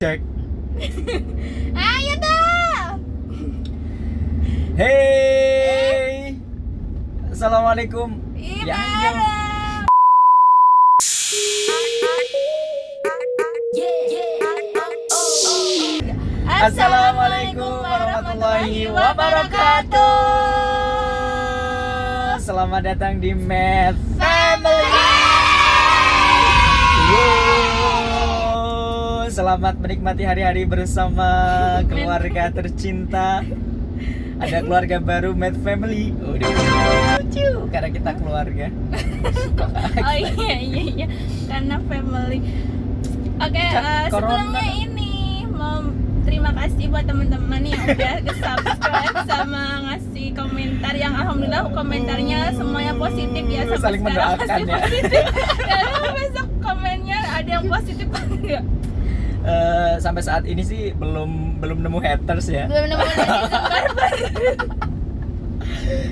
Cek. Ayo dah. Hey. Assalamualaikum. Ya, ayo. Assalamualaikum warahmatullahi wabarakatuh. Selamat datang di Math Family. Wow. Selamat menikmati hari-hari bersama keluarga tercinta. Ada keluarga baru Math Family. Udah lucu karena kita keluarga. Oh iya karena family. Oke, sebelumnya ini mau terima kasih buat teman-teman yang udah subscribe sama ngasih komentar yang alhamdulillah komentarnya semuanya positif ya, sampai Saling sekarang mendoakan masih ya. positif. Dan besok komennya ada yang positif enggak? Sampai saat ini sih belum nemu haters ya. Belum nemu netizen barbar.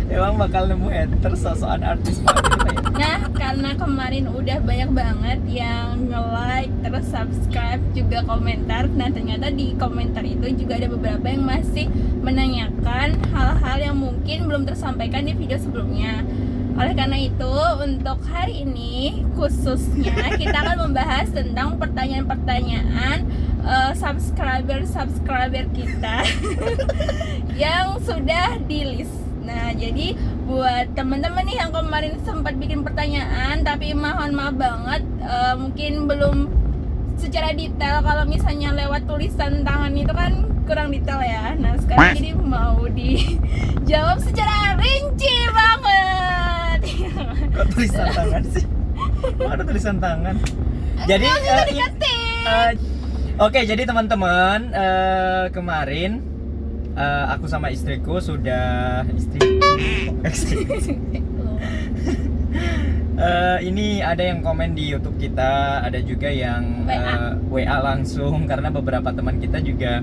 Emang bakal nemu haters sosokan artis banget kita ya. Nah, karena kemarin udah banyak banget yang nge-like, terus subscribe, juga komentar. Nah, ternyata di komentar itu juga ada beberapa yang masih menanyakan hal-hal yang mungkin belum tersampaikan di video sebelumnya. Oleh karena itu, untuk hari ini khususnya kita akan membahas tentang pertanyaan-pertanyaan subscriber kita yang sudah di list. Nah, jadi buat teman-teman nih yang kemarin sempat bikin pertanyaan tapi mohon maaf banget mungkin belum secara detail, kalau misalnya lewat tulisan tangan itu kan kurang detail ya. Nah, sekarang jadi mau dijawab secara rinci banget. Kok tulisan tangan sih? Kok ada tulisan tangan? Jadi oke, jadi teman-teman kemarin aku sama istriku sudah ini ada yang komen di YouTube kita, ada juga yang WA langsung karena beberapa teman kita juga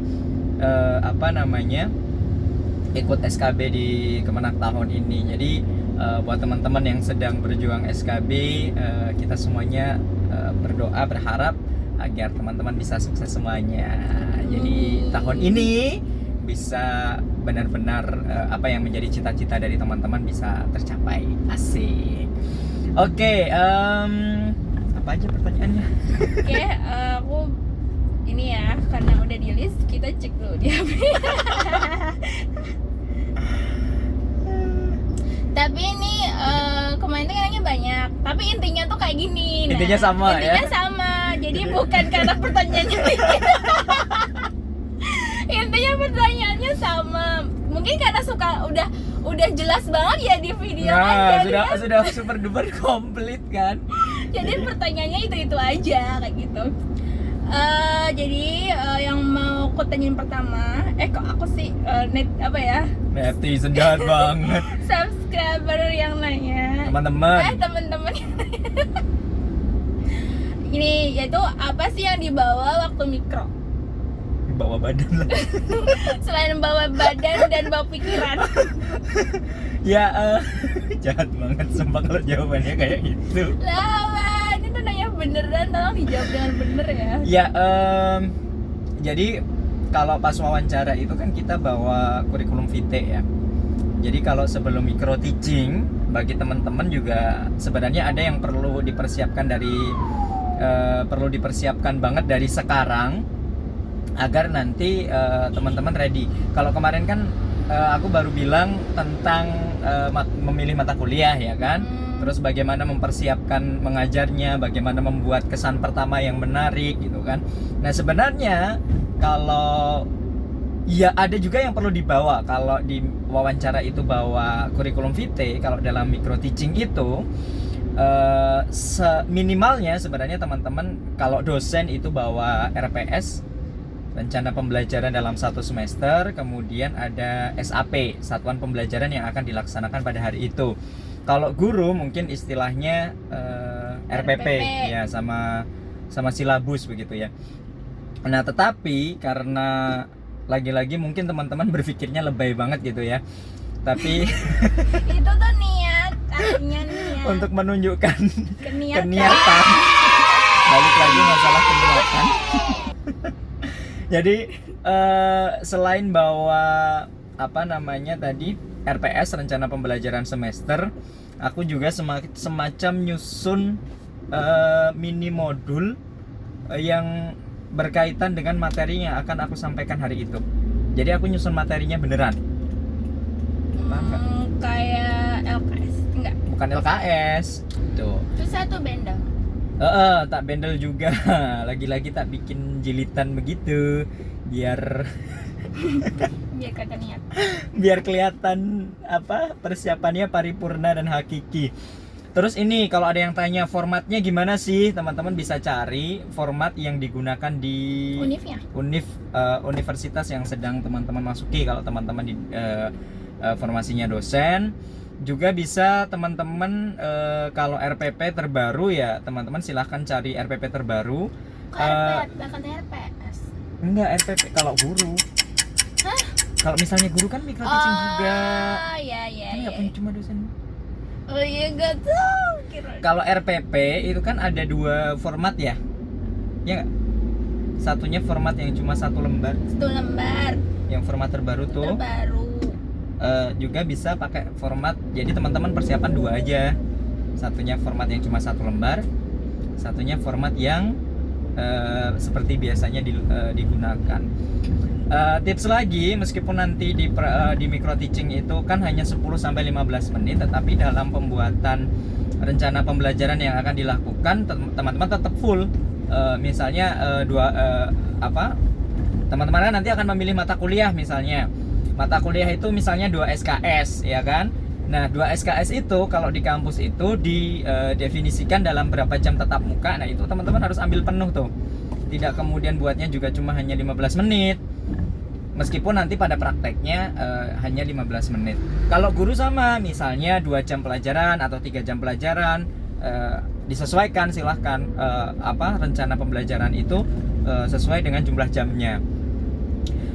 ikut SKB di Kemenak tahun ini. Jadi buat teman-teman yang sedang berjuang SKB, kita semuanya berdoa berharap agar teman-teman bisa sukses semuanya. Jadi tahun ini bisa benar-benar apa yang menjadi cita-cita dari teman-teman bisa tercapai. Asik. Oke, apa aja pertanyaannya? Oke, aku ini ya, karena udah di list, kita cek dulu di HP. Tapi ini kemarin tuh nanya banyak, tapi intinya tuh kayak gini. Intinya sama ya? Intinya sama, jadi bukan karena pertanyaannya intinya pertanyaannya sama, mungkin karena suka udah jelas banget ya di video kan, sudah super duper komplit kan. jadi pertanyaannya itu aja kayak gitu. Jadi yang mau aku tanyain pertama, kok aku sih Netizen jahat banget. subscriber yang nanya, Teman-teman yang nanya. Ini yaitu apa sih yang dibawa waktu mikro? bawa badan lah. Selain bawa badan dan bawa pikiran. Ya jahat banget sumpah kalau jawabannya kayak gitu. Lawan, itu nanya beneran, tolong dijawab dengan bener ya. Ya jadi kalau pas wawancara itu kan kita bawa kurikulum vitae ya. Jadi kalau sebelum micro teaching, bagi teman-teman juga sebenarnya ada yang perlu dipersiapkan banget dari sekarang agar nanti teman-teman ready. Kalau kemarin kan aku baru bilang tentang memilih mata kuliah ya kan. Terus bagaimana mempersiapkan mengajarnya, bagaimana membuat kesan pertama yang menarik gitu kan. Nah, sebenarnya kalau ya ada juga yang perlu dibawa. Kalau di wawancara itu bawa kurikulum vitae, kalau dalam micro teaching itu minimalnya sebenarnya teman-teman kalau dosen itu bawa RPS, rencana pembelajaran dalam satu semester, kemudian ada SAP, satuan pembelajaran yang akan dilaksanakan pada hari itu. Kalau guru mungkin istilahnya RPP ya, sama silabus begitu ya. Nah, tetapi karena lagi-lagi mungkin teman-teman berpikirnya lebay banget gitu ya. Tapi itu tuh niat, artinya niat. Untuk menunjukkan Keniatan. Balik lagi masalah keniatan. Jadi selain bawa apa namanya tadi RPS rencana pembelajaran semester, aku juga semacam nyusun mini modul yang berkaitan dengan materi yang akan aku sampaikan hari itu. Jadi aku nyusun materinya beneran. Paham nggak? Kayak LKS enggak? Bukan LKS. Tuh. Terus satu bendel. Tak bendel juga. Lagi-lagi tak bikin jilitan begitu biar Biar kata niat. biar kelihatan apa persiapannya paripurna dan hakiki. Terus ini kalau ada yang tanya formatnya gimana sih, teman-teman bisa cari format yang digunakan di Univnya. universitas yang sedang teman-teman masuki. Kalau teman-teman di formasinya dosen, juga bisa teman-teman kalau RPP terbaru ya teman-teman silahkan cari RPP terbaru. Katanya RPS. Enggak, RPP kalau guru. Hah? Kalau misalnya guru kan micro teaching juga. Iya. Kan nggak punya cuma dosen. Oh iya, gak tahu kira. Kalau RPP itu kan ada 2 format ya. Ya nggak? Satunya format yang cuma 1 lembar. 1 lembar. Yang format terbaru tuh Terbaru. juga bisa pakai format. Jadi teman-teman persiapan 2 aja. Satunya format yang cuma 1 lembar. Satunya format yang seperti biasanya digunakan. Tips lagi, meskipun nanti di micro teaching itu kan hanya 10-15 menit, tetapi dalam pembuatan rencana pembelajaran yang akan dilakukan teman-teman tetap full. Misalnya teman-teman kan nanti akan memilih mata kuliah, misalnya mata kuliah itu misalnya 2 SKS ya kan. Nah 2 SKS itu kalau di kampus itu didefinisikan dalam berapa jam tatap muka. Nah itu teman-teman harus ambil penuh tuh, tidak kemudian buatnya juga cuma hanya 15 menit. Meskipun nanti pada prakteknya hanya 15 menit. Kalau guru sama, misalnya 2 jam pelajaran atau 3 jam pelajaran, disesuaikan silahkan rencana pembelajaran itu sesuai dengan jumlah jamnya.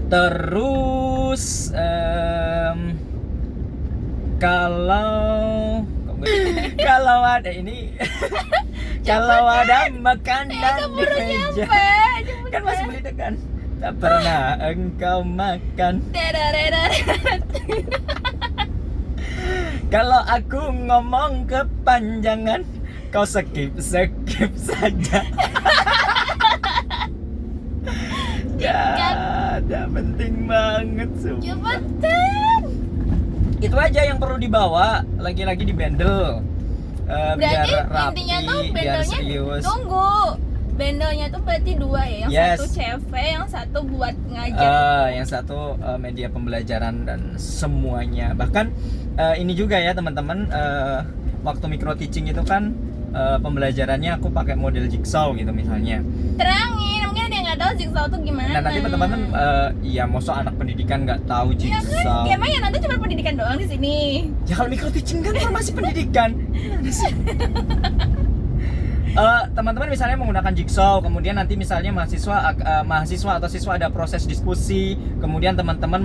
Terus kalau ada ini kalau ada makanan di meja kan masih beli degan. Tak pernah engkau makan. Kalau aku ngomong kepanjangan, kau skip saja. Gak ada, penting banget sumpah. Cepetan. Itu aja yang perlu dibawa, lagi-lagi di bendel. Biar Berarti rapi, intinya tuh biar bendelnya serius. tunggu. Bendelnya tuh berarti 2 ya, yang Yes. satu CV, yang satu buat ngajar. Yang satu media pembelajaran dan semuanya. Bahkan ini juga ya teman-teman, waktu micro teaching itu kan pembelajarannya aku pakai model jigsaw gitu misalnya. Terangin, mungkin ada yang nggak tahu jigsaw tuh gimana. Nah nanti teman-teman ya masa anak pendidikan nggak tahu Ya jigsaw. kan, emang ya nanti cuma pendidikan doang di sini. Ya kalau micro teaching kan formasi pendidikan. Gimana sih? Teman-teman misalnya menggunakan jigsaw, kemudian nanti misalnya mahasiswa atau siswa ada proses diskusi, kemudian teman-teman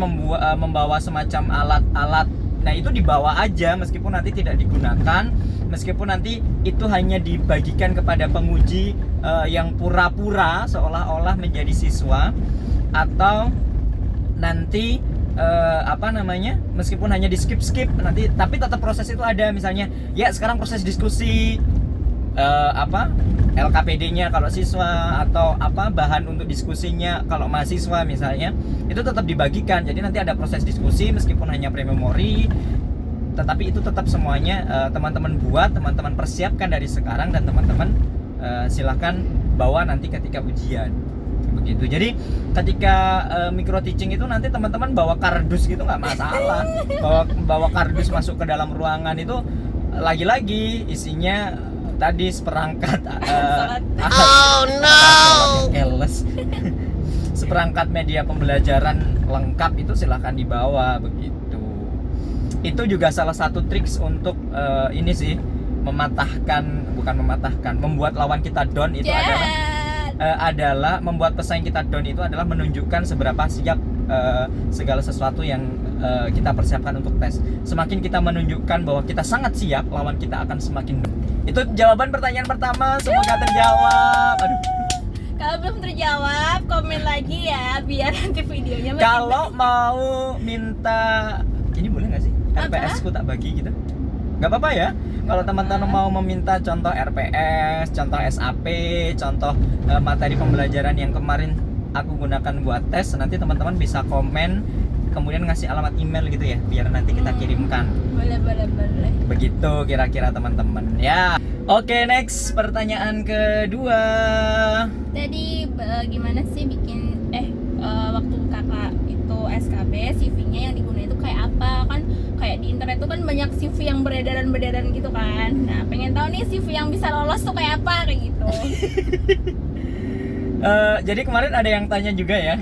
membawa semacam alat-alat. Nah itu dibawa aja meskipun nanti tidak digunakan, meskipun nanti itu hanya dibagikan kepada penguji yang pura-pura seolah-olah menjadi siswa, atau nanti meskipun hanya di skip nanti, tapi tetap proses itu ada. Misalnya ya sekarang proses diskusi LKPD-nya kalau siswa, atau bahan untuk diskusinya kalau mahasiswa misalnya, itu tetap dibagikan. Jadi nanti ada proses diskusi meskipun hanya pre-memori, tetapi itu tetap semuanya teman-teman buat, teman-teman persiapkan dari sekarang, dan teman-teman silahkan bawa nanti ketika ujian. Begitu. Jadi ketika micro teaching itu nanti teman-teman bawa kardus gitu nggak masalah. Bawa kardus masuk ke dalam ruangan itu, lagi-lagi isinya tadi seperangkat seperangkat media pembelajaran lengkap itu silahkan dibawa begitu. Itu juga salah satu triks untuk ini sih, membuat lawan kita down itu adalah membuat pesaing kita down itu adalah menunjukkan seberapa siap segala sesuatu yang kita persiapkan untuk tes. Semakin kita menunjukkan bahwa kita sangat siap, lawan kita akan semakin down. Itu jawaban pertanyaan pertama, semoga terjawab. Aduh. Kalau belum terjawab, komen lagi ya biar nanti videonya makin Kalau mau minta, ini boleh nggak sih? Apa? RPS ku tak bagi gitu. Nggak apa-apa ya. Kalau teman-teman mau meminta contoh RPS, contoh SAP, contoh materi pembelajaran yang kemarin aku gunakan buat tes, nanti teman-teman bisa komen, kemudian ngasih alamat email gitu ya, biar nanti kita kirimkan. boleh. Begitu kira-kira teman-teman ya. Oke, next pertanyaan kedua. Tadi gimana sih bikin waktu kakak itu SKB CV-nya yang digunakan itu kayak apa? Kan kayak di internet tuh kan banyak CV yang beredaran gitu kan. Nah, pengen tahu nih CV yang bisa lolos tuh kayak apa kayak gitu. Jadi kemarin ada yang tanya juga ya,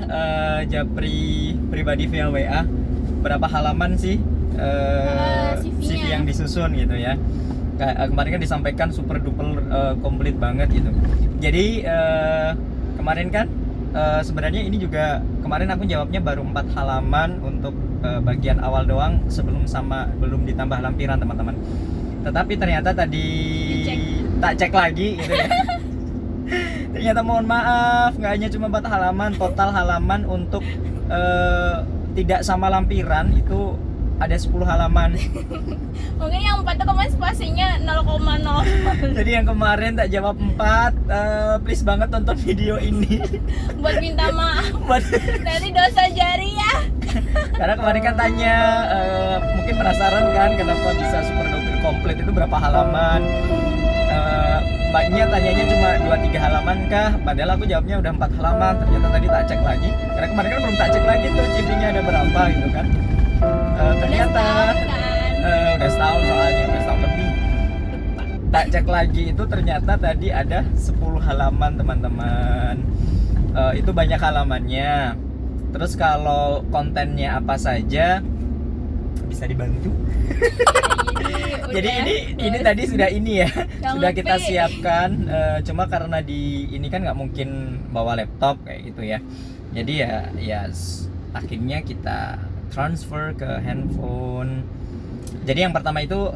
Japri pribadi via WA, berapa halaman sih CV-nya. CV yang disusun gitu ya. Kemarin kan disampaikan super duper komplit banget gitu. Jadi kemarin kan sebenarnya ini juga kemarin aku jawabnya baru 4 halaman untuk bagian awal doang, belum ditambah lampiran teman-teman. Tetapi ternyata tadi tak cek lagi gitu ya. Ternyata mohon maaf, nggak hanya cuma 4 halaman, total halaman untuk tidak sama lampiran itu ada 10 halaman. Mungkin yang 4 tuh kemarin spasinya 0,0. Jadi yang kemarin tak jawab 4, please banget tonton video ini. Buat minta maaf. Nanti dosa jariah. Karena kemarin kan tanya, mungkin penasaran kan kenapa bisa super duper komplit itu berapa halaman. Mbaknya tanyanya cuma 2-3 halaman kah? Padahal aku jawabnya udah 4 halaman. Ternyata tadi tak cek lagi. Karena kemarin kan belum tak cek lagi tuh CV-nya ada berapa gitu kan. Ternyata udah setahun soalnya, udah setahun lebih. Tak cek lagi itu ternyata tadi ada 10 halaman teman-teman. Itu banyak halamannya. Terus kalau kontennya apa saja bisa dibantu. Jadi ini tadi sudah ini ya, sudah kita siapkan. Cuma karena ini kan nggak mungkin bawa laptop kayak gitu ya. Jadi ya akhirnya kita transfer ke handphone. Jadi yang pertama itu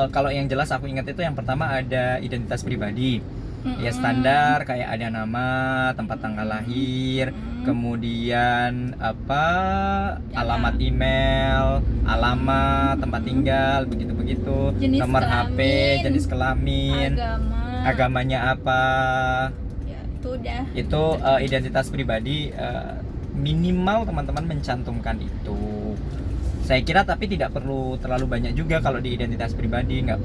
kalau yang jelas aku ingat itu yang pertama ada identitas pribadi. Ya standar kayak ada nama, tempat tanggal lahir, kemudian alamat email, alamat, tempat tinggal, begitu-begitu, nomor HP, jenis kelamin, agamanya apa. Ya, itu udah. Itu identitas pribadi, minimal teman-teman mencantumkan itu. Saya kira tapi tidak perlu terlalu banyak juga kalau di identitas pribadi, nggak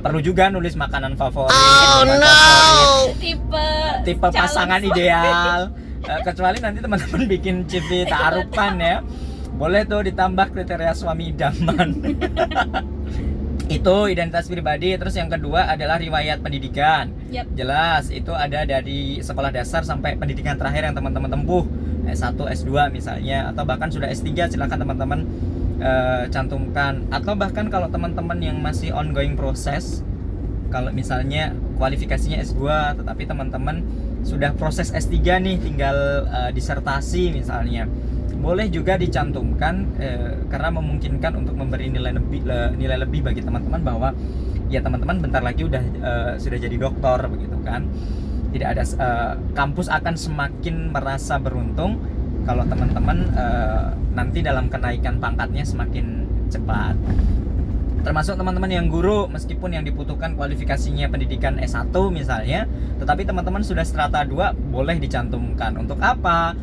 perlu juga nulis makanan favorit, tipe pasangan ideal. Kecuali nanti teman-teman bikin CV ta'arufan ya, boleh tuh ditambah kriteria suami idaman. Itu identitas pribadi. Terus yang kedua adalah riwayat pendidikan. Jelas itu ada dari sekolah dasar sampai pendidikan terakhir yang teman-teman tempuh, S1, S2 misalnya, atau bahkan sudah S3 silakan teman-teman cantumkan. Atau bahkan kalau teman-teman yang masih ongoing proses, kalau misalnya kualifikasinya S2 tetapi teman-teman sudah proses S3 nih, tinggal disertasi misalnya, boleh juga dicantumkan karena memungkinkan untuk memberi nilai lebih bagi teman-teman bahwa ya teman-teman bentar lagi sudah jadi doktor begitu kan. Tidak ada kampus akan semakin merasa beruntung kalau teman-teman nanti dalam kenaikan pangkatnya semakin cepat. Termasuk teman-teman yang guru, meskipun yang dibutuhkan kualifikasinya pendidikan S1 misalnya, tetapi teman-teman sudah strata 2 boleh dicantumkan. Untuk apa?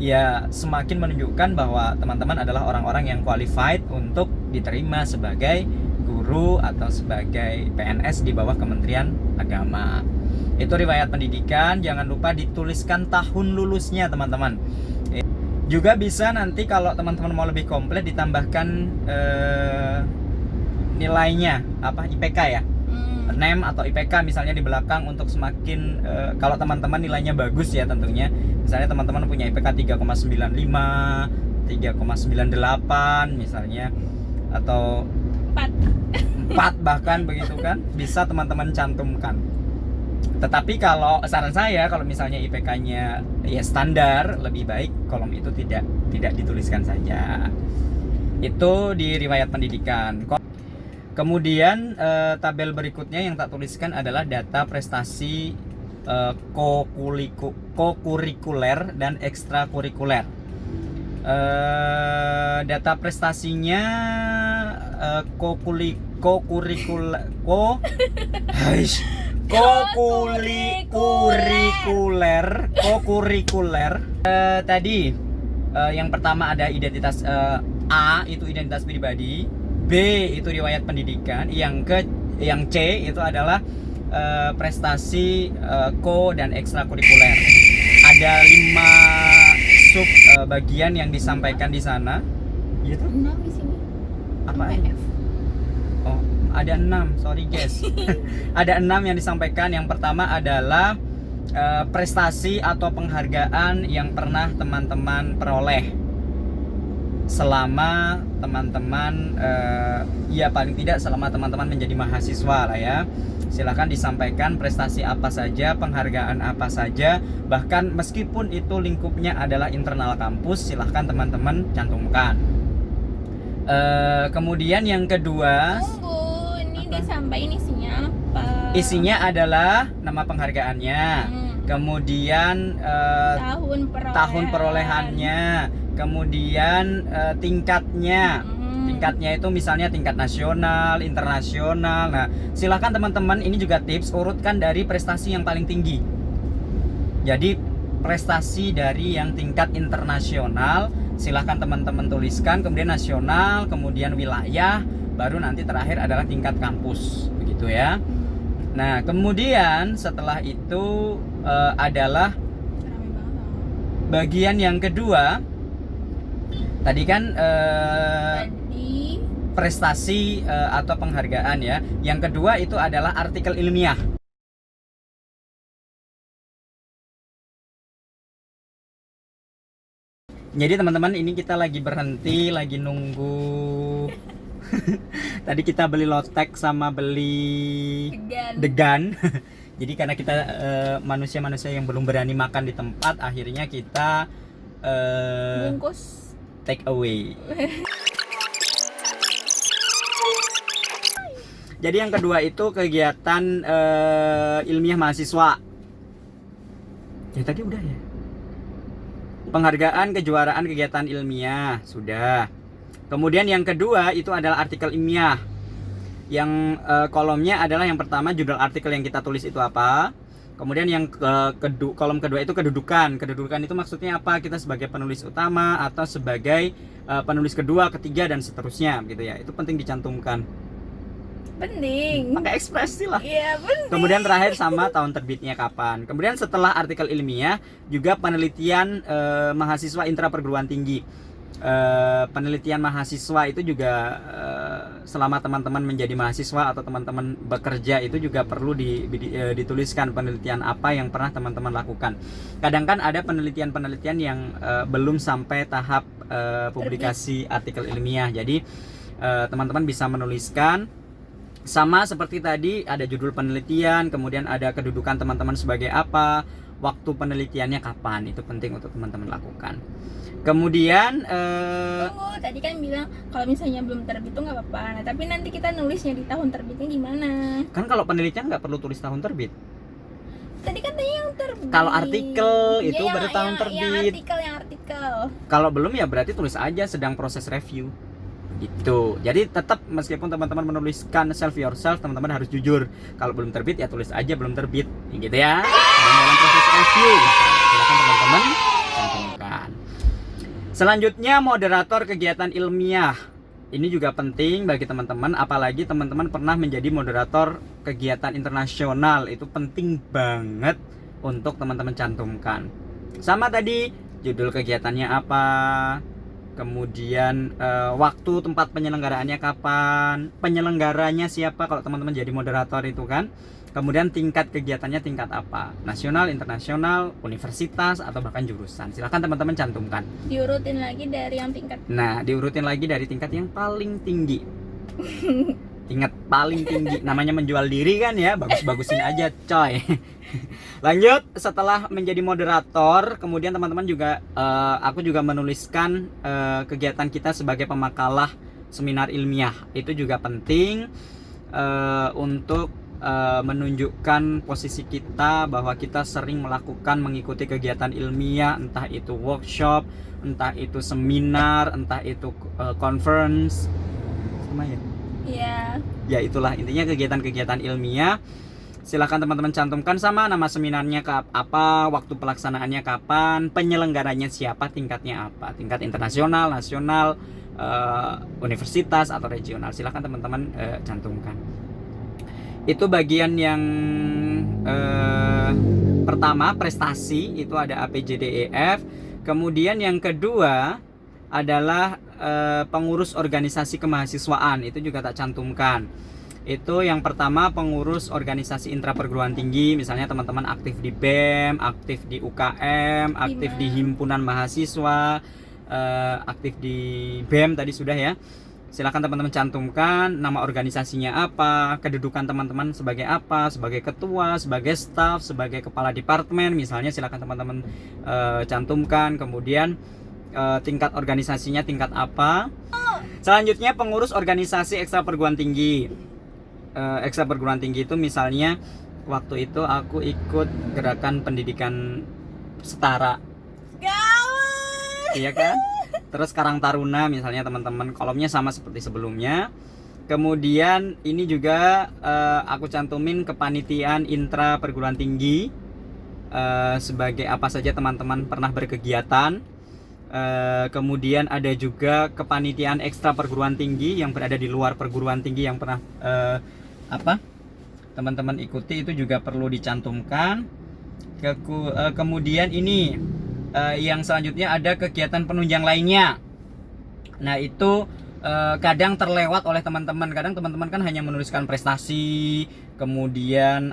Ya semakin menunjukkan bahwa teman-teman adalah orang-orang yang qualified untuk diterima sebagai guru atau sebagai PNS di bawah Kementerian Agama. Itu riwayat pendidikan. Jangan lupa dituliskan tahun lulusnya teman-teman. Juga bisa nanti kalau teman-teman mau lebih komplit ditambahkan nilainya, IPK ya, NEM atau IPK misalnya di belakang, untuk semakin kalau teman-teman nilainya bagus ya tentunya. Misalnya teman-teman punya IPK 3,95, 3,98 misalnya, atau 4 bahkan begitu kan, bisa teman-teman cantumkan. Tetapi kalau saran saya, kalau misalnya IPK-nya ya standar, lebih baik kolom itu tidak dituliskan saja. Itu di riwayat pendidikan. Kemudian tabel berikutnya yang tak tuliskan adalah data prestasi kokurikuler dan ekstrakurikuler. Data prestasinya kokurikuler. Tadi yang pertama ada identitas, A itu identitas pribadi, B itu riwayat pendidikan, yang C itu adalah prestasi dan ekstrakurikuler. Ada 5 sub bagian yang disampaikan di sana. Gitu? 6 di sini. Apa? MPF. Oh, ada 6. Sorry guys. Ada 6 yang disampaikan. Yang pertama adalah prestasi atau penghargaan yang pernah teman-teman peroleh selama teman-teman ya paling tidak selama teman-teman menjadi mahasiswa lah ya. Silahkan disampaikan prestasi apa saja, penghargaan apa saja, bahkan meskipun itu lingkupnya adalah internal kampus, silahkan teman-teman cantumkan. Kemudian yang kedua, Tunggu, ini disampaikan isinya apa? isinya adalah nama penghargaannya, kemudian tahun perolehannya, kemudian tingkatnya. Tingkatnya itu misalnya tingkat nasional, internasional. Nah, silahkan teman-teman, ini juga tips, urutkan dari prestasi yang paling tinggi. Jadi prestasi dari yang tingkat internasional silahkan teman-teman tuliskan, kemudian nasional, kemudian wilayah, baru nanti terakhir adalah tingkat kampus, begitu ya. Nah, kemudian setelah itu adalah bagian yang kedua. Tadi kan prestasi atau penghargaan ya. Yang kedua itu adalah artikel ilmiah. Jadi teman-teman, ini kita lagi berhenti, lagi nunggu. Tadi kita beli lotek sama beli degan. Jadi karena kita manusia-manusia yang belum berani makan di tempat, akhirnya kita bungkus take away. Jadi yang kedua itu kegiatan ilmiah mahasiswa. Ya tadi udah ya. Penghargaan kejuaraan kegiatan ilmiah sudah. Kemudian yang kedua itu adalah artikel ilmiah. Yang kolomnya adalah yang pertama judul artikel yang kita tulis itu apa. Kemudian yang kolom kedua itu kedudukan. Kedudukan itu maksudnya apa? Kita sebagai penulis utama atau sebagai penulis kedua, ketiga dan seterusnya gitu ya. Itu penting dicantumkan. penting. Pakai ekspresi lah. Iya, penting. Kemudian terakhir sama tahun terbitnya kapan. Kemudian setelah artikel ilmiah juga penelitian mahasiswa intra perguruan tinggi. Penelitian mahasiswa itu juga selama teman-teman menjadi mahasiswa atau teman-teman bekerja itu juga perlu dituliskan penelitian apa yang pernah teman-teman lakukan. Kadang kan ada penelitian-penelitian yang belum sampai tahap publikasi artikel ilmiah. Jadi teman-teman bisa menuliskan sama seperti tadi, ada judul penelitian, kemudian ada kedudukan teman-teman sebagai apa, waktu penelitiannya kapan. Itu penting untuk teman-teman lakukan. Kemudian tunggu, tadi kan bilang kalau misalnya belum terbit tuh nggak apa-apa. Nah, tapi nanti kita nulisnya di tahun terbitnya gimana? Kan kalau penelitian nggak perlu tulis tahun terbit. Tadi katanya yang terbit. Kalau artikel itu baru tahun terbit. Yang artikel. Kalau belum ya berarti tulis aja sedang proses review. Gitu. Jadi tetap meskipun teman-teman menuliskan self yourself, teman-teman harus jujur. Kalau belum terbit ya tulis aja belum terbit. Gitu ya. Dalam proses review. Silakan teman-teman cantumkan. Selanjutnya moderator kegiatan ilmiah. Ini juga penting bagi teman-teman, apalagi teman-teman pernah menjadi moderator kegiatan internasional. Itu penting banget untuk teman-teman cantumkan. Sama tadi, judul kegiatannya apa, kemudian waktu tempat penyelenggaraannya kapan, penyelenggaranya siapa kalau teman-teman jadi moderator itu kan. Kemudian tingkat kegiatannya tingkat apa, nasional, internasional, universitas, atau bahkan jurusan. Silahkan teman-teman cantumkan. Diurutin lagi dari yang tingkat. Nah, diurutin lagi dari tingkat yang paling tinggi. Ingat, paling tinggi. Namanya menjual diri kan ya, bagus-bagusin aja coy. Lanjut, setelah menjadi moderator, kemudian teman-teman juga aku juga menuliskan kegiatan kita sebagai pemakalah seminar ilmiah. Itu juga penting untuk menunjukkan posisi kita bahwa kita sering mengikuti kegiatan ilmiah, entah itu workshop, entah itu seminar, entah itu conference, sama ya? Iya. Ya itulah intinya kegiatan-kegiatan ilmiah. Silakan teman-teman cantumkan sama nama seminarnya apa, waktu pelaksanaannya kapan, penyelenggaranya siapa, tingkatnya apa, tingkat internasional, nasional, universitas atau regional. Silakan teman-teman cantumkan. Itu bagian yang pertama, prestasi, itu ada APJDEF. Kemudian yang kedua adalah pengurus organisasi kemahasiswaan, itu juga tak cantumkan. Itu yang pertama, pengurus organisasi intra perguruan tinggi, misalnya teman-teman aktif di BEM, aktif di UKM, aktif di himpunan mahasiswa, aktif di BEM tadi sudah ya. Silakan teman-teman cantumkan nama organisasinya apa, kedudukan teman-teman sebagai apa, sebagai ketua, sebagai staf, sebagai kepala departemen misalnya, silakan teman-teman cantumkan. Kemudian tingkat organisasinya tingkat apa. Selanjutnya pengurus organisasi ekstra perguruan tinggi. Ekstra perguruan tinggi itu misalnya waktu itu aku ikut gerakan pendidikan setara. Iya kan? Terus Karang Taruna misalnya teman-teman, kolomnya sama seperti sebelumnya. Kemudian ini juga aku cantumin kepanitiaan intra perguruan tinggi, sebagai apa saja teman-teman pernah berkegiatan. Kemudian ada juga kepanitiaan ekstra perguruan tinggi yang berada di luar perguruan tinggi yang pernah teman-teman ikuti, itu juga perlu dicantumkan. Kemudian ini yang selanjutnya ada kegiatan penunjang lainnya. Nah itu kadang terlewat oleh teman-teman. Kadang teman-teman kan hanya menuliskan prestasi, kemudian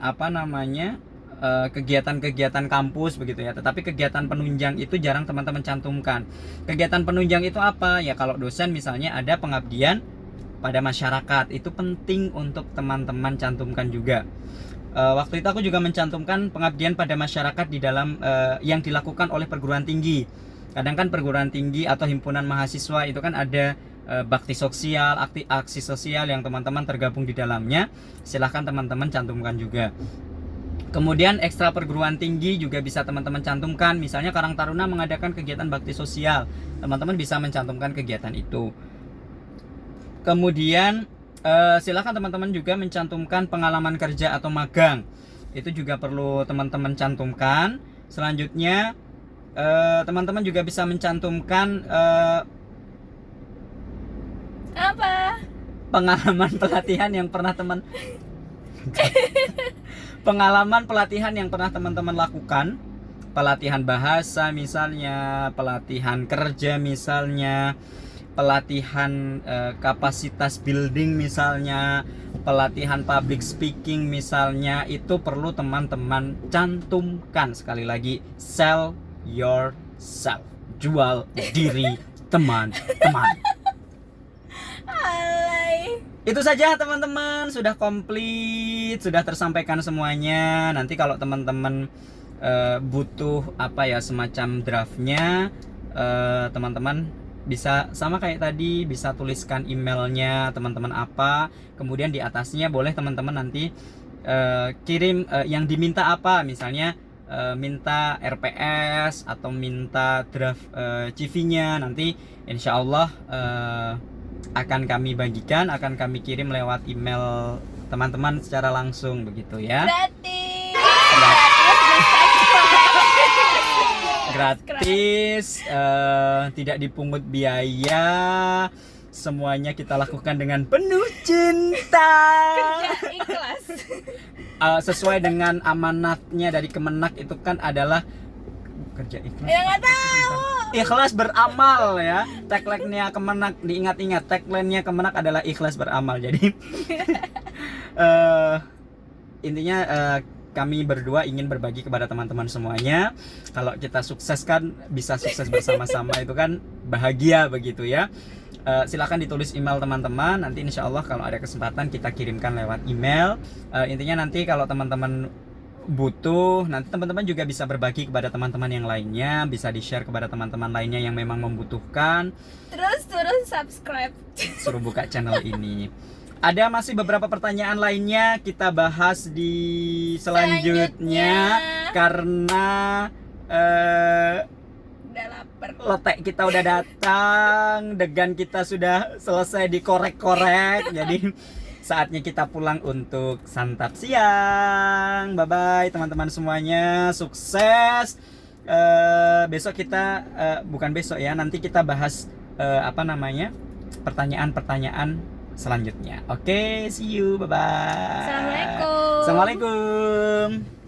kegiatan-kegiatan kampus begitu ya. Tetapi kegiatan penunjang itu jarang teman-teman cantumkan. Kegiatan penunjang itu apa? Ya kalau dosen misalnya ada pengabdian pada masyarakat, itu penting untuk teman-teman cantumkan juga. Waktu itu aku juga mencantumkan pengabdian pada masyarakat di dalam yang dilakukan oleh perguruan tinggi. Kadang kan perguruan tinggi atau himpunan mahasiswa itu kan ada bakti sosial, aksi sosial yang teman-teman tergabung di dalamnya. Silahkan teman-teman cantumkan juga. Kemudian ekstra perguruan tinggi juga bisa teman-teman cantumkan. Misalnya Karang Taruna mengadakan kegiatan bakti sosial, teman-teman bisa mencantumkan kegiatan itu. Kemudian silakan teman-teman juga mencantumkan pengalaman kerja atau magang, itu juga perlu teman-teman cantumkan. Selanjutnya teman-teman juga bisa mencantumkan Apa? pengalaman pelatihan yang pernah pengalaman pelatihan yang pernah teman-teman lakukan, pelatihan bahasa misalnya, pelatihan kerja misalnya, pelatihan kapasitas building misalnya, pelatihan public speaking misalnya, itu perlu teman-teman cantumkan. Sekali lagi, sell yourself, jual diri teman-teman. Alay. Itu saja teman-teman, sudah komplit, sudah tersampaikan semuanya. Nanti kalau teman-teman butuh semacam draftnya, teman-teman bisa sama kayak tadi, bisa tuliskan emailnya teman-teman apa, kemudian di atasnya boleh teman-teman nanti kirim yang diminta apa, misalnya minta RPS atau minta draft CV-nya, nanti insya Allah akan kami bagikan, akan kami kirim lewat email teman-teman secara langsung begitu ya. Gratis, tidak dipungut biaya, semuanya kita lakukan dengan penuh cinta. Kerja ikhlas. Sesuai dengan amanatnya dari Kemenak itu kan adalah kerja ikhlas. Ya nggak tahu. Ikhlas beramal ya. Tagline-nya Kemenak, diingat-ingat, tagline-nya Kemenak adalah ikhlas beramal. Jadi intinya kami berdua ingin berbagi kepada teman-teman semuanya. Kalau kita sukses kan bisa sukses bersama-sama, itu kan bahagia begitu ya. Silakan ditulis email teman-teman, nanti insya Allah kalau ada kesempatan kita kirimkan lewat email. Intinya nanti kalau teman-teman butuh, nanti teman-teman juga bisa berbagi kepada teman-teman yang lainnya, bisa di-share kepada teman-teman lainnya yang memang membutuhkan. Terus subscribe. Suruh buka channel ini. Ada masih beberapa pertanyaan lainnya kita bahas di selanjutnya karena Udah lapar. letek kita udah datang, degan kita sudah selesai dikorek-korek. Jadi saatnya kita pulang untuk santap siang. Bye bye teman-teman semuanya, sukses. Besok kita bukan besok ya, nanti kita bahas pertanyaan-pertanyaan selanjutnya. Oke, see you, bye bye. Assalamualaikum. Assalamualaikum.